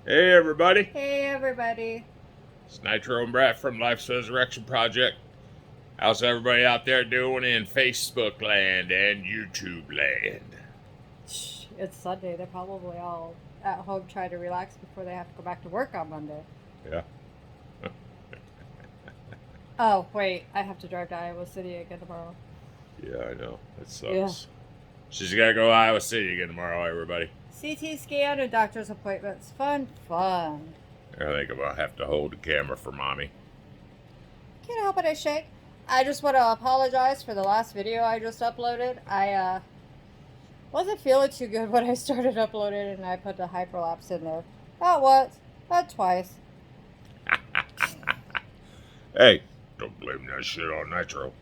Hey everybody, Hey everybody. it's Nitro and Brett from Life's Resurrection Project. How's everybody out there doing in Facebook land and YouTube land? It's Sunday. They're probably all at home trying to relax before they have to go back to work on Monday. Yeah, Oh, wait. I have to drive to Iowa City again tomorrow. yeah, I know. It sucks. Yeah. She's gotta go to Iowa City again tomorrow, everybody. CT scan and doctor's appointments. Fun. I think I'm gonna have to hold the camera for mommy. Can't help it, I shake. I just want to apologize for the last video I just uploaded. I wasn't feeling too good when I started uploading and I put the hyperlapse in there. Not once, not twice. Hey, don't blame that shit on Nitro.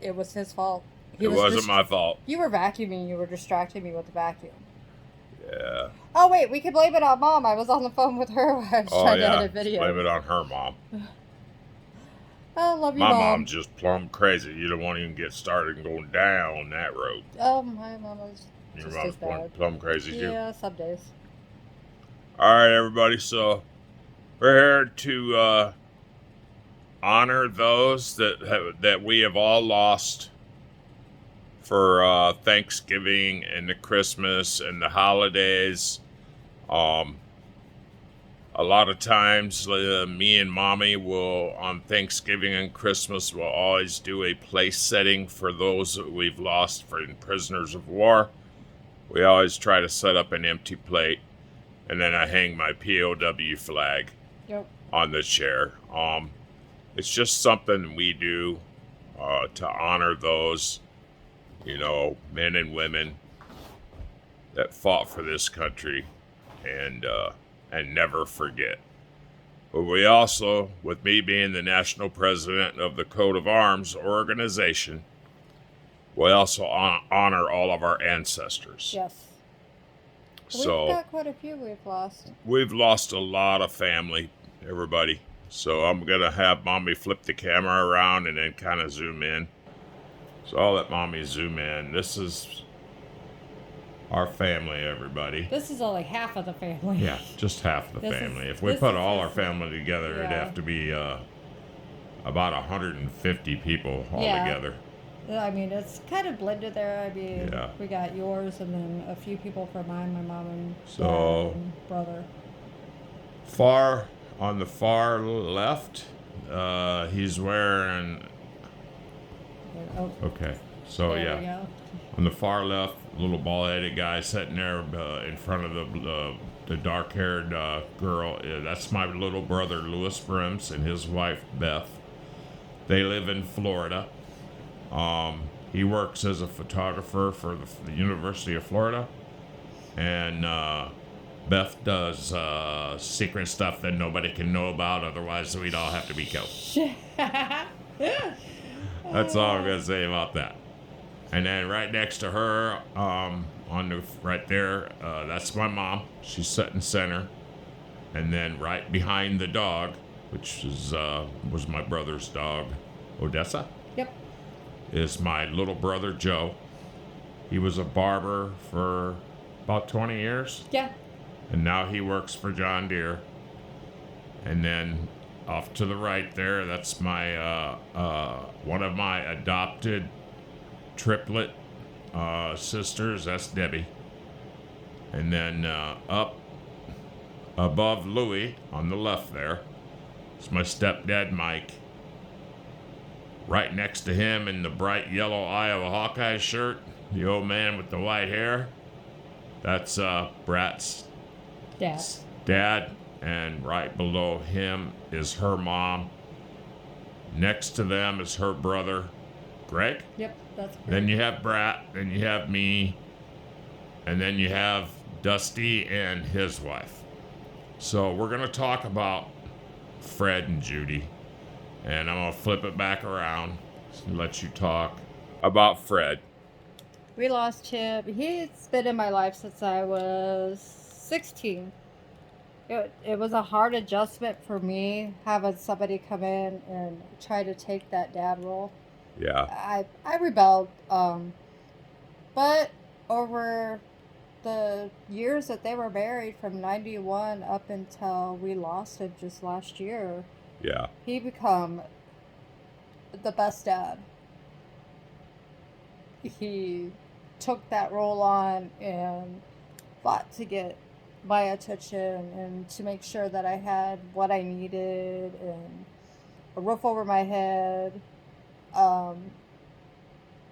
It was his fault. It wasn't my fault. You were vacuuming. You were distracting me with the vacuum. Yeah. Oh, wait. We could blame it on Mom. I was on the phone with her while I was trying to edit video. Blame it on her mom. I love you, My Mom. mom's just plumb crazy. You don't want to even get started going down that road. My mom was Your just mom's as bad. plumb crazy too. Yeah, some days. All right, everybody. So we're here to honor those that we have all lost for Thanksgiving and the Christmas and the holidays. A lot of times, me and Mommy will, on Thanksgiving and Christmas, will always do a place setting for those that we've lost for prisoners of war. We always try to set up an empty plate, and then I hang my POW flag on the chair. It's just something we do to honor those, men and women that fought for this country and never forget. But we also, with me being the national president of the Coat of Arms organization, we also honor all of our ancestors. Yes. So we've got quite a few we've lost. We've lost a lot of family, everybody. So I'm going to have Mommy flip the camera around and then kind of zoom in. So I'll let Mommy zoom in. This is our family, everybody. This is only half of the family. Yeah, just half the family. If we put all our family together, it'd have to be about 150 people all together. I mean, it's kind of blended there. I mean, Yeah. We got yours and then a few people from mine, my mom and So, dad and brother. On the far left, he's wearing... Oh, Okay, so there we go. on the far left, little bald-headed guy sitting there in front of the dark-haired girl. That's my little brother, Louis Brims, and his wife, Beth. They live in Florida. He works as a photographer for the University of Florida. And Beth does secret stuff that nobody can know about, otherwise we'd all have to be killed. That's all I'm going to say about that. And then right next to her, right there, that's my mom. She's sitting center. And then right behind the dog, which was my brother's dog, Odessa. Yep. Is my little brother Joe. He was a barber for about 20 years. Yeah. And now he works for John Deere. And then off to the right there, that's my one of my adopted triplet sisters. That's Debbie. And then up above Louie on the left there is my stepdad Mike. Right next to him in the bright yellow Iowa Hawkeye shirt, the old man with the white hair, that's Brat's dad. And right below him is her mom. Next to them is her brother, Greg. Yep, that's Greg. Then you have Brat, then you have me, and then you have Dusty and his wife. So we're going to talk about Fred and Judy. And I'm going to flip it back around and let you talk about Fred. We lost him. He's been in my life since I was 16. It was a hard adjustment for me having somebody come in and try to take that dad role. Yeah. I rebelled. But over the years that they were married from 91 up until we lost him just last year, Yeah. he become the best dad. He took that role on and fought to get my attention and to make sure that I had what I needed and a roof over my head.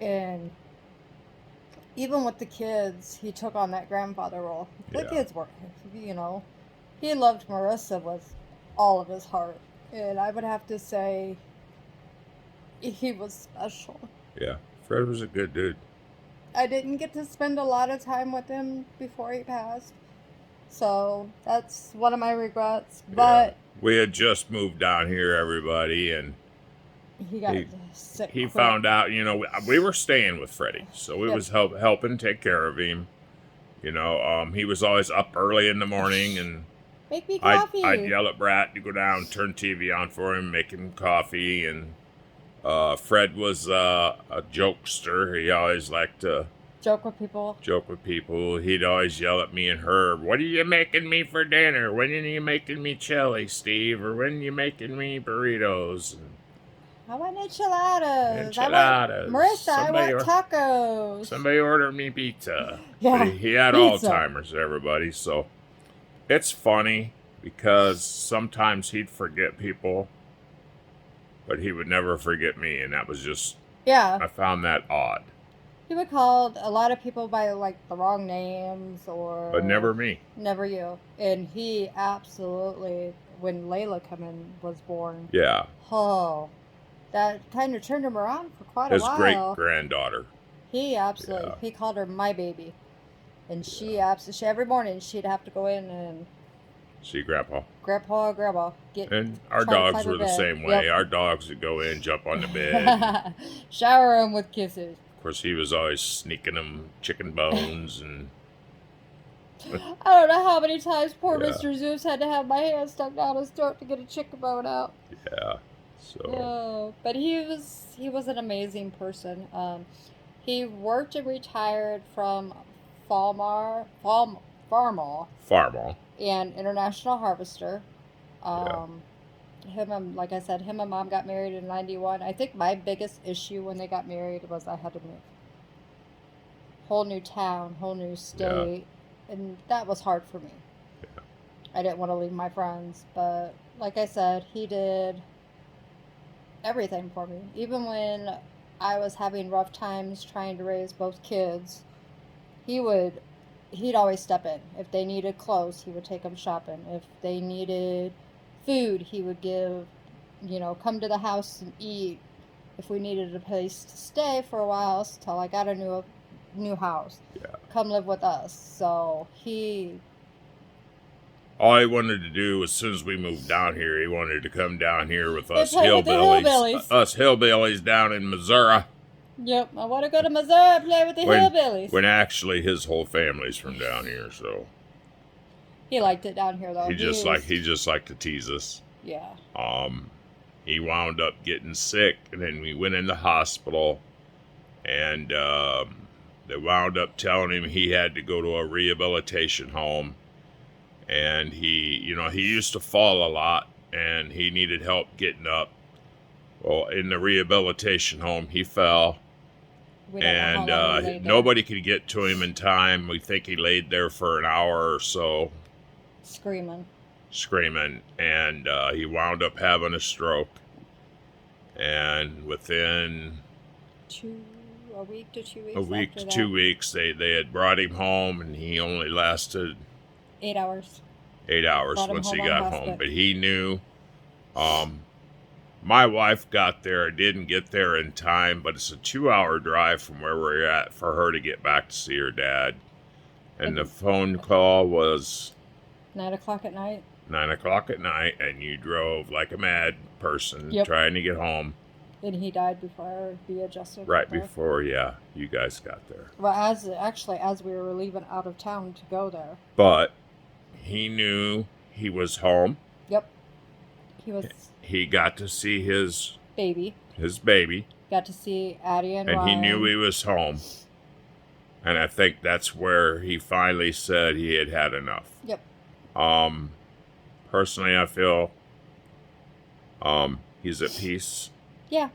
And even with the kids, he took on that grandfather role. The Yeah. kids were, you know, he loved Marissa with all of his heart. And I would have to say he was special. Yeah. Fred was a good dude. I didn't get to spend a lot of time with him before he passed. So that's one of my regrets. But Yeah. We had just moved down here, everybody, and he got sick. he quick. found out, you know, we were staying with Freddie, so we Yep. was helping take care of him. You know, he was always up early in the morning, and Make me coffee. I'd yell at Brat to go down, turn TV on for him, make him coffee, and Fred was a jokester. He always liked to Joke with people. He'd always yell at me and Herb, "What are you making me for dinner? When are you making me chili, Steve? Or when are you making me burritos?" And I want enchiladas. Enchiladas. Marissa, Somebody I want tacos. somebody order me pizza. Yeah, But he had pizza. Alzheimer's, everybody. So it's funny because sometimes he'd forget people, but he would never forget me, and that was just, Yeah. I found that odd. He would call a lot of people by like the wrong names or But never me. never you. And he absolutely, when Layla was born, Yeah. oh, that kind of turned him around for quite His a while. great granddaughter. He absolutely, Yeah. he called her my baby. And she absolutely, every morning she'd have to go in and See Grandpa. grandpa, get And our try to dogs climb were a the bed. same way. Yep. Our dogs would go in, jump on the bed. Of shower him with kisses. course, he was always sneaking them chicken bones and I don't know how many times poor Yeah. Mr. Zeus had to have my hand stuck down his throat to get a chicken bone out. yeah. So Oh, but he was an amazing person. He worked and retired from Farmall Farmall. and International Harvester. Yeah. Like I said, him and Mom got married in 91. I think my biggest issue when they got married was I had to move. Whole new town, whole new state, and that was hard for me. Yeah. I didn't want to leave my friends, but like I said, he did everything for me. Even when I was having rough times trying to raise both kids, he'd always step in. If they needed clothes, he would take them shopping. If they needed food, he would come to the house and eat. If we needed a place to stay for a while till I got a new house, Yeah. come live with us. So All he wanted to do as soon as we moved down here, he wanted to come down here with us play with the hillbillies. Us hillbillies down in Missouri. Yep, I want to go to Missouri and play with the hillbillies. When actually his whole family's from down here, so He liked it down here though. he just liked to tease us. Yeah. He wound up getting sick, and then we went in the hospital, and they wound up telling him he had to go to a rehabilitation home, and he used to fall a lot, and he needed help getting up. Well, in the rehabilitation home, he fell, We don't know how long he laid there. nobody could get to him in time. We think he laid there for an hour or so, screaming, and he wound up having a stroke. And within a week to 2 weeks. a week after to that, 2 weeks, they had brought him home, and he only lasted 8 hours. 8 hours Brought him once he home on got hospice. home. But he knew. My wife got there, didn't get there in time, but it's a 2-hour drive from where we're at for her to get back to see her dad. And the phone call was 9 o'clock at night. 9 o'clock at night, and you drove like a mad person Yep. trying to get home And he died before the adjuster. right got there. before, you guys got there. Well, as we were leaving out of town to go there. But he knew he was home. Yep. He was He got to see his baby. baby, Got to see Addie and and he Ryan. knew he was home. And I think that's where he finally said he had had enough. Yep. Personally, I feel he's at peace. Yeah.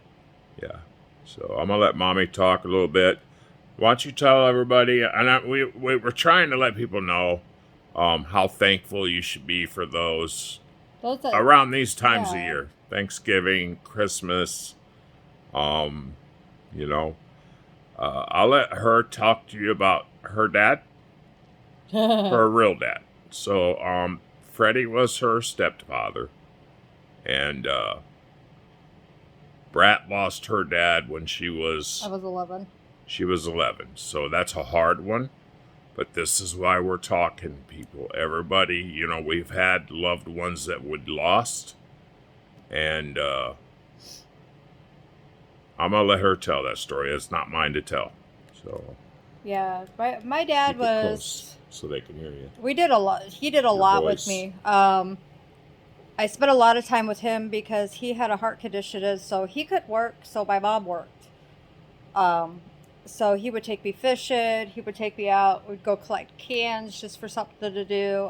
Yeah. So I'm going to let Mommy talk a little bit. Why don't you tell everybody, and we're trying to let people know how thankful you should be for those around these times of year. Thanksgiving, Christmas, you know. I'll let her talk to you about her dad, her real dad. So, Freddie was her stepfather, and Brat lost her dad when I was 11. She was 11, so that's a hard one. But this is why we're talking, people. Everybody, you know, we've had loved ones that we'd lost, and I'm gonna let her tell that story. It's not mine to tell. So yeah, my dad keep it close so they can hear you. We did a lot. He did a lot with me. I spent a lot of time with him because he had a heart condition, so he couldn't work. So my mom worked. So he would take me fishing. He would take me out. We'd go collect cans just for something to do.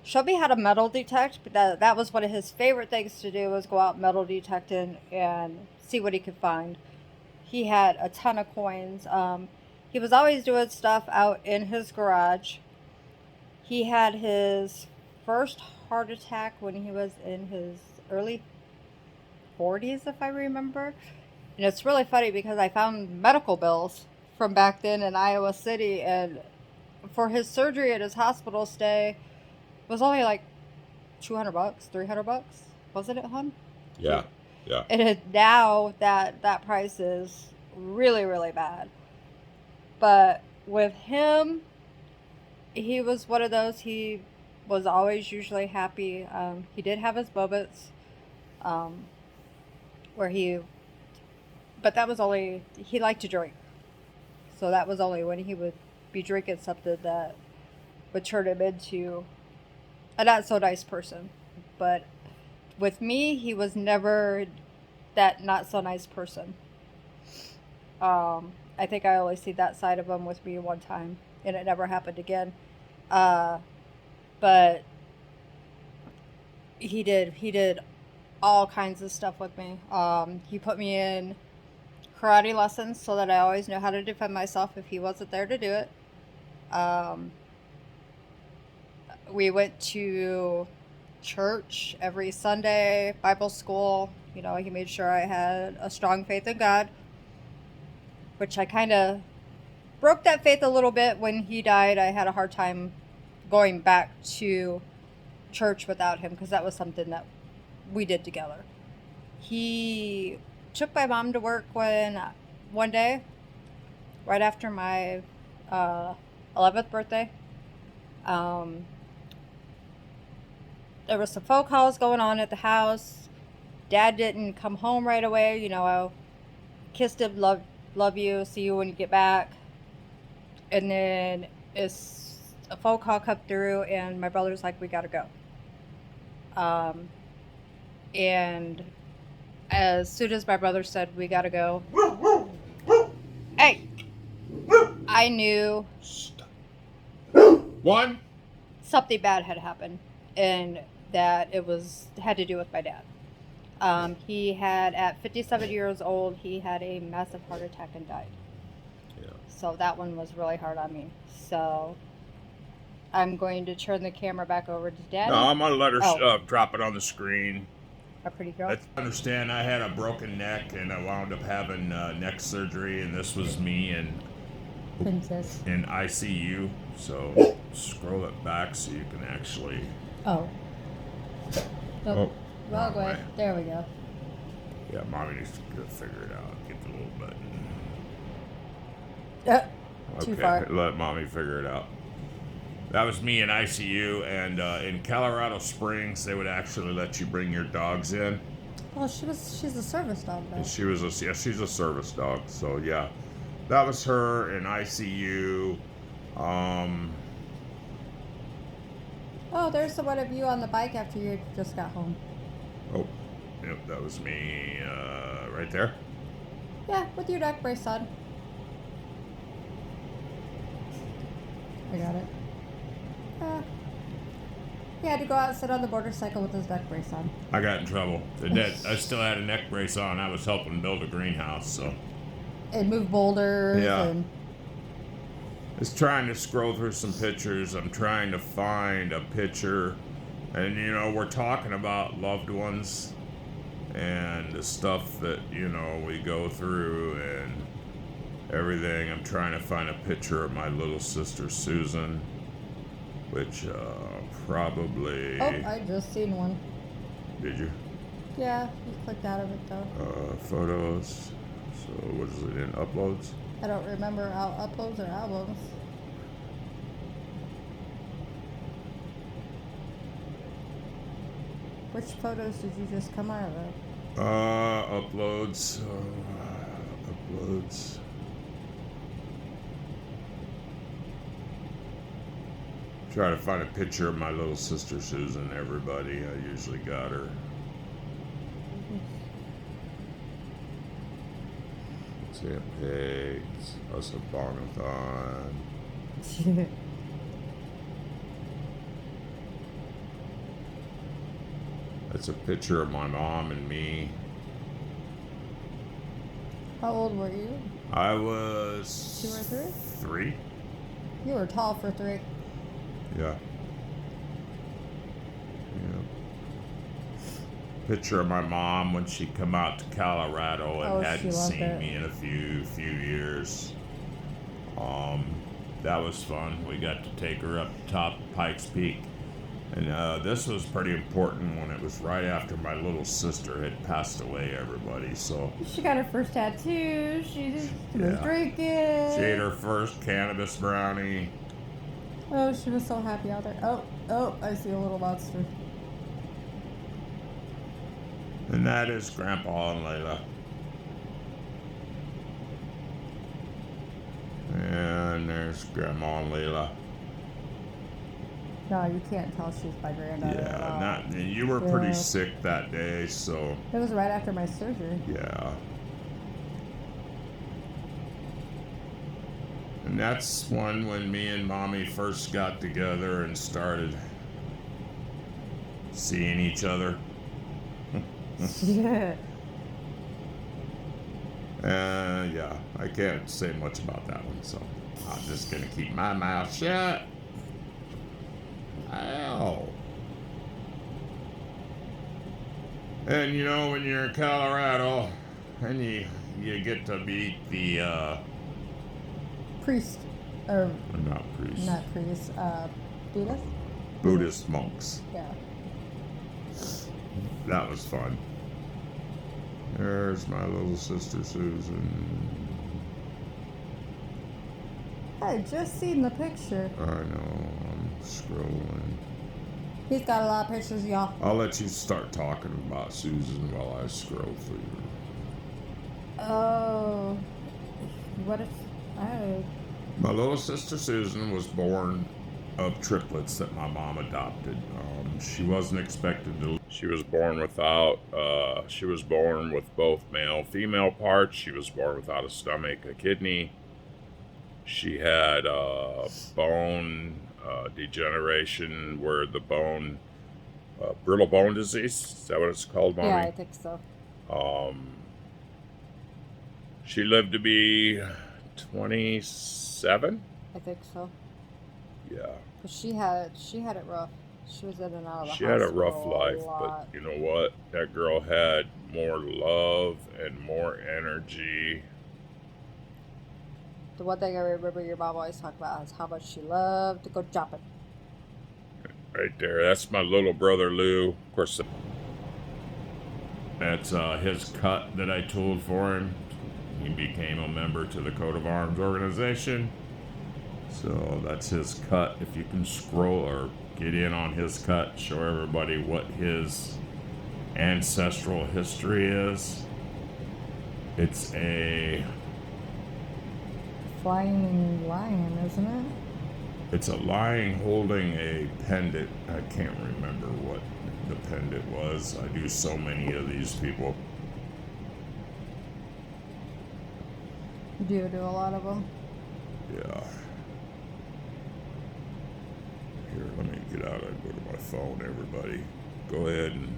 Show me how to metal detect. But that was one of his favorite things to do, was go out metal detecting and see what he could find. He had a ton of coins. He was always doing stuff out in his garage. He had his first heart attack when he was in his early 40s, if I remember. And it's really funny because I found medical bills from back then in Iowa City, and for his surgery at his hospital stay was only like $200, $300, wasn't it, hon? Yeah, yeah. And now that price is really, really bad. But with him, he was one of those. He was always usually happy. He did have his moments where but that was only, he liked to drink. So that was only when he would be drinking something that would turn him into a not so nice person. But with me, he was never that not so nice person. I think I only see that side of him with me one time, and it never happened again. But he did all kinds of stuff with me. He put me in karate lessons so that I always know how to defend myself if he wasn't there to do it. We went to church every Sunday, Bible school. You know, he made sure I had a strong faith in God, which I kind of broke that faith a little bit when he died. I had a hard time going back to church without him because that was something that we did together. He took my mom to work one day, right after my 11th birthday. There was some phone calls going on at the house. Dad didn't come home right away. You know, I kissed him, love you, see you when you get back. And then a phone call come through, and my brother's like, we gotta go. And as soon as my brother said, we gotta go, hey, I knew One. something bad had happened, and that had to do with my dad. He had, at 57 years old, he had a massive heart attack and died. Yeah. So that one was really hard on me. So I'm going to turn the camera back over to Daddy. No, I'm going to let her drop it on the screen. A pretty girl. I understand I had a broken neck, and I wound up having neck surgery, and this was me in ICU. So scroll it back so you can actually... Oh. Oh. Wrong way. Right. There we go. Yeah, Mommy needs to figure it out. Get the little button. Too far. Let Mommy figure it out. That was me in ICU, and in Colorado Springs, they would actually let you bring your dogs in. Well, she's a service dog, though. And she's a service dog. So yeah, that was her in ICU. Oh, there's the one of you on the bike after you just got home. Oh, yep, that was me right there. Yeah, with your neck brace on. I got it. He had to go out and sit on the motorcycle with his neck brace on. I got in trouble. I still had a neck brace on. I was helping build a greenhouse, so. And move boulders and... Just trying to scroll through some pictures. I'm trying to find a picture. And, you know, we're talking about loved ones and the stuff that, you know, we go through and everything. I'm trying to find a picture of my little sister, Susan, which probably... Oh, I just seen one. Did you? Yeah, you clicked out of it, though. Photos. So, what is it in uploads? I don't remember uploads or albums. Which photos did you just come out of? Uploads. Uploads. Try to find a picture of my little sister Susan, everybody. I usually got her. Sam Pigs, us a Bonathon. That's a picture of my mom and me. How old were you? I was 2 or 3? 3. You were tall for 3. Yeah. Picture of my mom when she come out to Colorado and hadn't seen me in a few years. That was fun. We got to take her up top Pikes Peak. And this was pretty important when it was right after my little sister had passed away, everybody. So she got her first tattoo. She was drinking. She ate her first cannabis brownie. Oh, she was so happy out there. Oh, I see a little monster. And that is Grandpa and Layla. And there's Grandma and Layla. No, you can't tell she's my granddaughter at all. You were pretty sick that day, so... It was right after my surgery. Yeah. And that's when me and Mommy first got together and started seeing each other. Yeah. Yeah, I can't say much about that one, so I'm just gonna keep my mouth shut. Ow. And you know, when you're in Colorado, and you get to meet the priest, or not priest, Buddhist. Buddhist monks. Yeah. That was fun. There's my little sister Susan. I just seen the picture. I know, I'm scrolling. He's got a lot of pictures, y'all. I'll let you start talking about Susan while I scroll through. Oh, what if My little sister Susan was born of triplets that my mom adopted. She wasn't expected to. She was born without. She was born with both male and female parts. She was born without a stomach, a kidney. She had bone degeneration, where the bone, brittle bone disease. Is that what it's called, Mommy? Yeah, I think so. She lived to be 27. I think so. Yeah. But she had it rough. She was in and out of the She had a rough hospital life, lot. but you know what? That girl had more love and more energy. The one thing I remember your mom always talked about is how much she loved to go shopping. Right there. That's my little brother Lou. Of course, that's his cut that I tooled for him. He became a member to the Coat of Arms organization. So that's his cut. If you can scroll or get in on his cut, show everybody what his ancestral history is. It's a flying lion, isn't it? It's a lion holding a pendant. I can't remember what the pendant was. I do so many of these people. You do a lot of them? Yeah. Here, let me get out and go to my phone, everybody. Go ahead and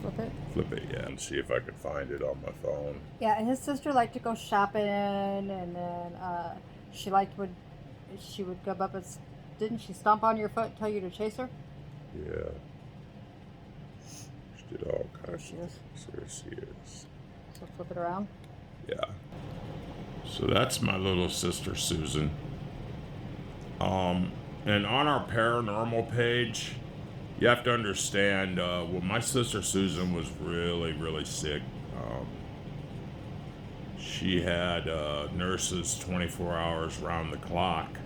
Flip it. flip it, yeah, and see if I can find it on my phone. Yeah, and his sister liked to go shopping, and then she liked when she would go up and didn't she stomp on your foot and tell you to chase her? Yeah. She did all There kinds she of is. things. There she is. So flip it around. Yeah. So that's my little sister Susan. And on our paranormal page, you have to understand, well, my sister Susan was really, really sick. She had nurses 24 hours round the clock.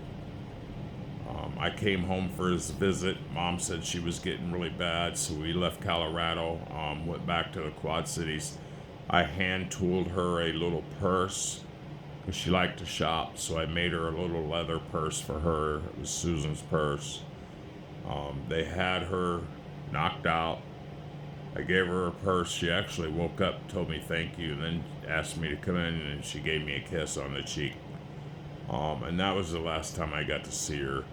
I came home for his visit. Mom said she was getting really bad, so we left Colorado, went back to the Quad Cities. I hand tooled her a little purse because she liked to shop, so I made her a little leather purse for her. It was Susan's purse. They had her knocked out. I gave her a purse. She actually woke up, told me thank you, and then asked me to come in, and she gave me a kiss on the cheek. And that was the last time I got to see her.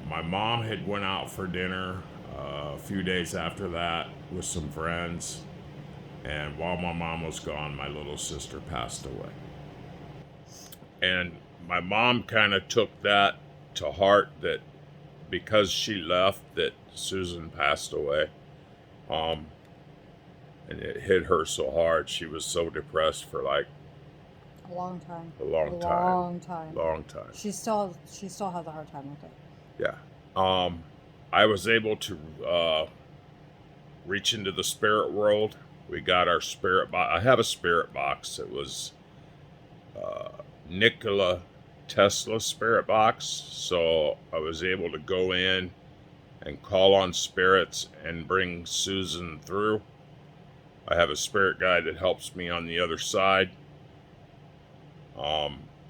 My mom had went out for dinner a few days after that with some friends, and while my mom was gone, my little sister passed away. And my mom kind of took that to heart, that because she left, that Susan passed away. And it hit her so hard. She was so depressed for like A long time. a long time. Long time. She still has a hard time with it. Yeah. I was able to reach into the spirit world. We got our spirit box. I have a spirit box. It was Nikola Tesla spirit box. So I was able to go in and call on spirits and bring Susan through. I have a spirit guide that helps me on the other side.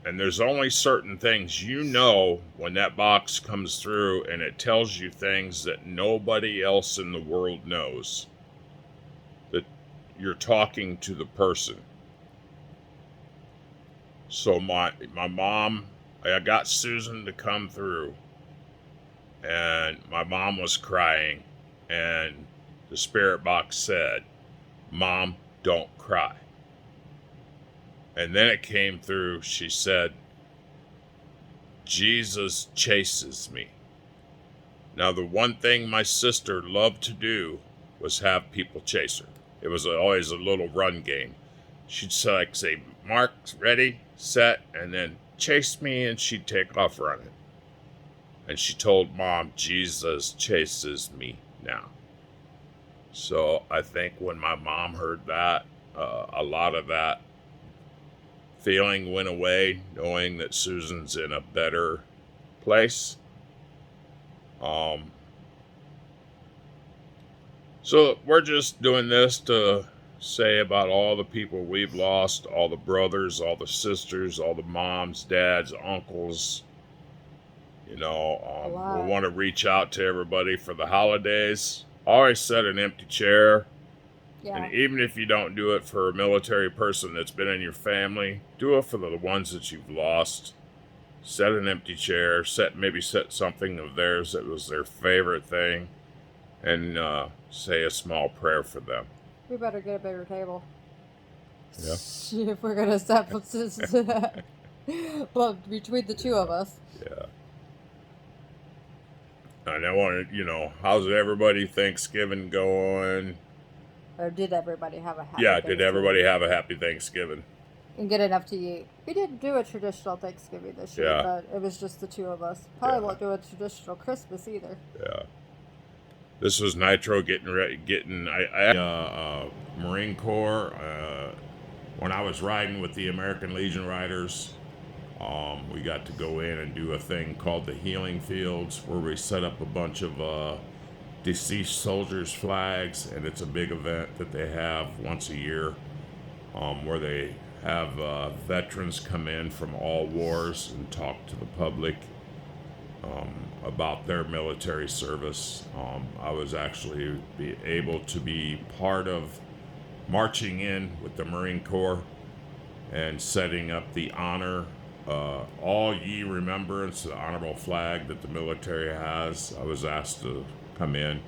And there's only certain things when that box comes through, and it tells you things that nobody else in the world knows. That you're talking to the person. So my mom, I got Susan to come through, and my mom was crying, and the spirit box said, "Mom, don't cry." And then it came through, she said, "Jesus chases me." Now, the one thing my sister loved to do was have people chase her. It was always a little run game. She'd say, "Mark, ready, set," and then chase me, and she'd take off running. And she told Mom, "Jesus chases me now." So I think when my mom heard that, a lot of that feeling went away, knowing that Susan's in a better place. So we're just doing this to say about all the people we've lost, all the brothers, all the sisters, all the moms, dads, uncles. We want to reach out to everybody for the holidays. Always set an empty chair. Yeah. And even if you don't do it for a military person that's been in your family, do it for the ones that you've lost. Set an empty chair. Set something of theirs that was their favorite thing, and say a small prayer for them. We better get a bigger table. Yeah. If we're gonna step, well, between the two of us. Yeah. And I want to, how's everybody Thanksgiving going? Or did everybody have a happy Did everybody have a happy Thanksgiving? And get enough to eat? We didn't do a traditional Thanksgiving this year, but it was just the two of us. Probably won't do a traditional Christmas either. Yeah. This was Nitro getting Marine Corps. When I was riding with the American Legion Riders, we got to go in and do a thing called the Healing Fields, where we set up a bunch of deceased soldiers' flags, and it's a big event that they have once a year, where they have veterans come in from all wars and talk to the public about their military service. I was actually able to be part of marching in with the Marine Corps and setting up the honor All ye remembrance, the honorable flag that the military has. I was asked to come in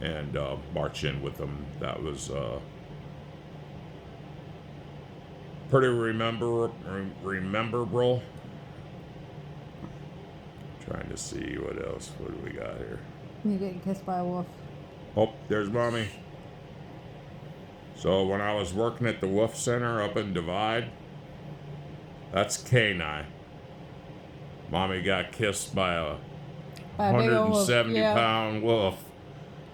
and march in with them. That was pretty rememberable. Trying to see what else. What do we got here? You getting kissed by a wolf. Oh, there's Mommy. So when I was working at the Wolf Center up in Divide, that's Kenai. Mommy got kissed by a By a big old wolf. 170 Yeah. pound wolf.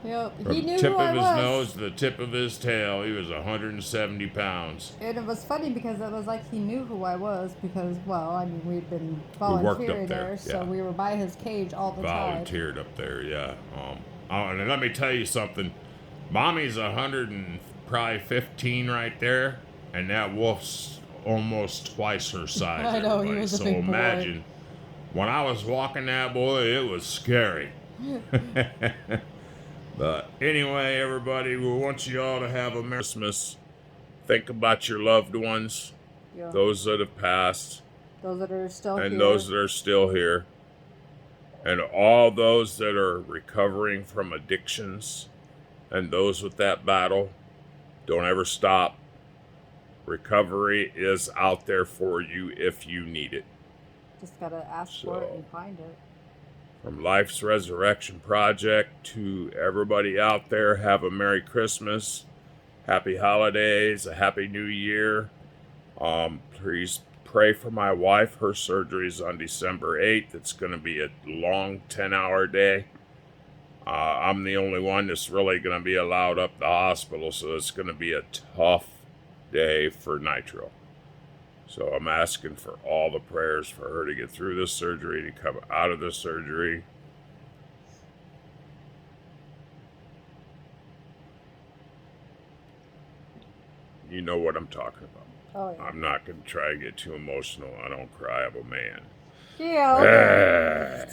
Yep. From He the knew tip who of I his was. nose to the tip of his tail, he was 170 pounds. And it was funny because it was like he knew who I was because, well, I mean, we'd been We worked up volunteering there, there, so yeah. we were by his cage all the time. Volunteered up there, yeah. And let me tell you something. Mommy's 115 right there, and that wolf's almost twice her size. I know, he everybody. was a So big boy. imagine, when I was walking that boy, it was scary. But anyway, everybody, we want you all to have a Merry Christmas. Think about your loved ones, Yeah. those that have passed, Those that are still and here. those that are still here, and all those that are recovering from addictions, and those with that battle. Don't ever stop. Recovery is out there for you if you need it. Just gotta ask for it and find it. From Life's Resurrection Project to everybody out there, have a Merry Christmas, Happy Holidays, a Happy New Year. Please pray for my wife. Her surgery is on December 8th. It's going to be a long 10-hour day. I'm the only one that's really going to be allowed up the hospital, so it's going to be a tough day for Nitro. So I'm asking for all the prayers for her to get through this surgery, to come out of this surgery. You know what I'm talking about. Oh, yeah. I'm not going to try to get too emotional. I don't cry. I'm a man. Yeah, okay.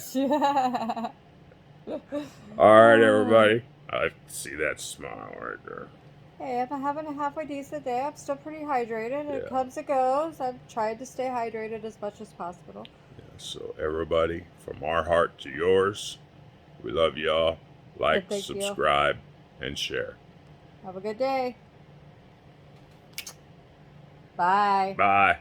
All right, everybody. I see that smile right there. Hey, I'm having a halfway decent day. I'm still pretty hydrated. It Yeah. comes and goes. I've tried to stay hydrated as much as possible. Yeah, so everybody, from our heart to yours, we love y'all. Like, thank you. subscribe, and share. Have a good day. Bye. Bye.